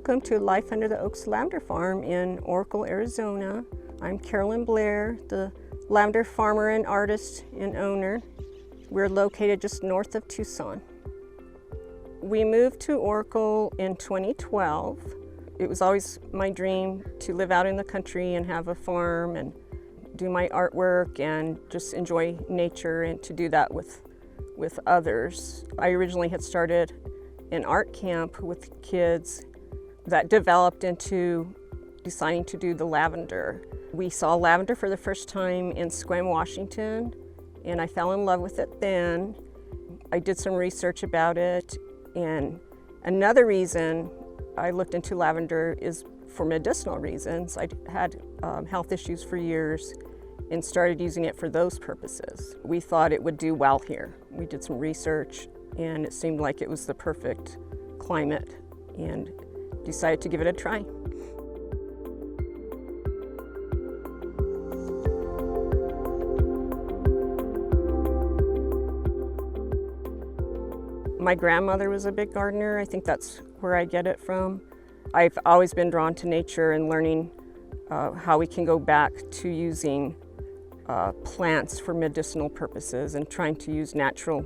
Welcome to Life Under the Oaks Lavender Farm in Oracle, Arizona. I'm Carolyn Blair, the lavender farmer and artist and owner. We're located just north of Tucson. We moved to Oracle in 2012. It was always my dream to live out in the country and have a farm and do my artwork and just enjoy nature, and to do that with others. I originally had started an art camp with kids that developed into deciding to do the lavender. We saw lavender for the first time in Sequim, Washington, and I fell in love with it then. I did some research about it, and another reason I looked into lavender is for medicinal reasons. I had health issues for years and started using it for those purposes. We thought it would do well here. We did some research and it seemed like it was the perfect climate, and decided to give it a try. My grandmother was a big gardener. I think that's where I get it from. I've always been drawn to nature and learning how we can go back to using plants for medicinal purposes and trying to use natural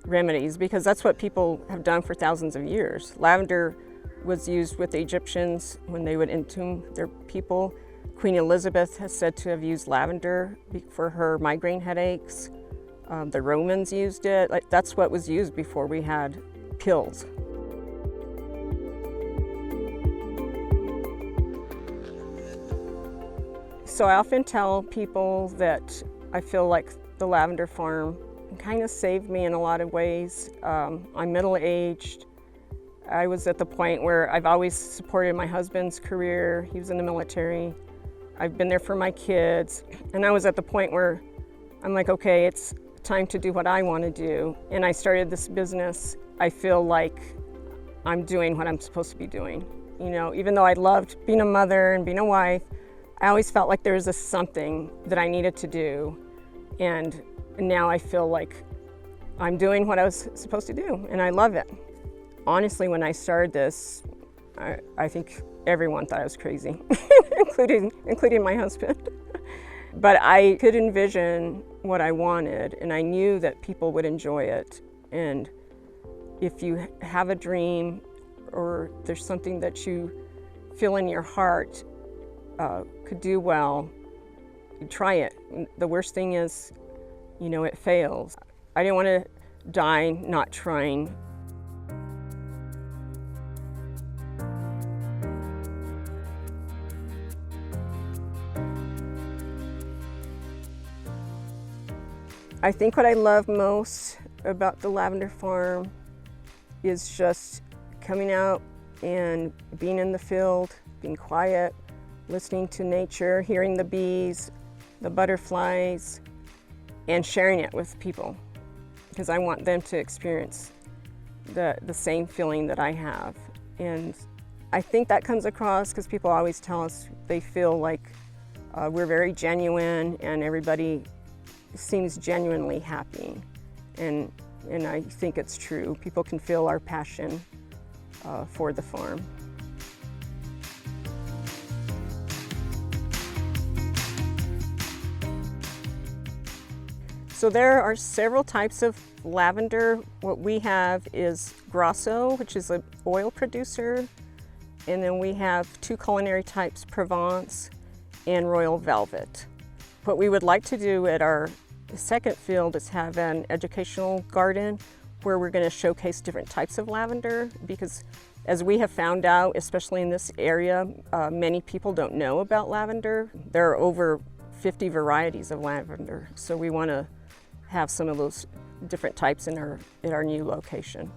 remedies, because that's what people have done for thousands of years. Lavender was used with the Egyptians when they would entomb their people. Queen Elizabeth has said to have used lavender for her migraine headaches. The Romans used it. That's what was used before we had pills. So I often tell people that I feel like the lavender farm kind of saved me in a lot of ways. I'm middle-aged. I was at the point where I've always supported my husband's career. He was in the military. I've been there for my kids. And I was at the point where I'm like, okay, it's time to do what I want to do. And I started this business. I feel like I'm doing what I'm supposed to be doing. You know, even though I loved being a mother and being a wife, I always felt like there was something that I needed to do. And now I feel like I'm doing what I was supposed to do, and I love it. Honestly, when I started this, I think everyone thought I was crazy, including my husband. But I could envision what I wanted, and I knew that people would enjoy it. And if you have a dream or there's something that you feel in your heart could do well, you try it. The worst thing is, you know, it fails. I didn't want to die not trying. I think what I love most about the lavender farm is just coming out and being in the field, being quiet, listening to nature, hearing the bees, the butterflies, and sharing it with people, because I want them to experience the same feeling that I have. And I think that comes across because people always tell us they feel like we're very genuine and everybody seems genuinely happy. And I think it's true. People can feel our passion for the farm. So there are several types of lavender. What we have is Grasso, which is an oil producer, and then we have two culinary types, Provence and Royal Velvet. What we would like to do at our second field is have an educational garden where we're going to showcase different types of lavender, because as we have found out, especially in this area, many people don't know about lavender. There are over 50 varieties of lavender, so we want to have some of those different types in our new location.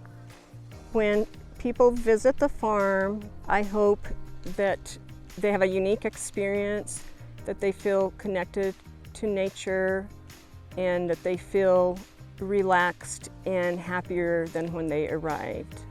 When people visit the farm, I hope that they have a unique experience, that they feel connected to nature, and that they feel relaxed and happier than when they arrived.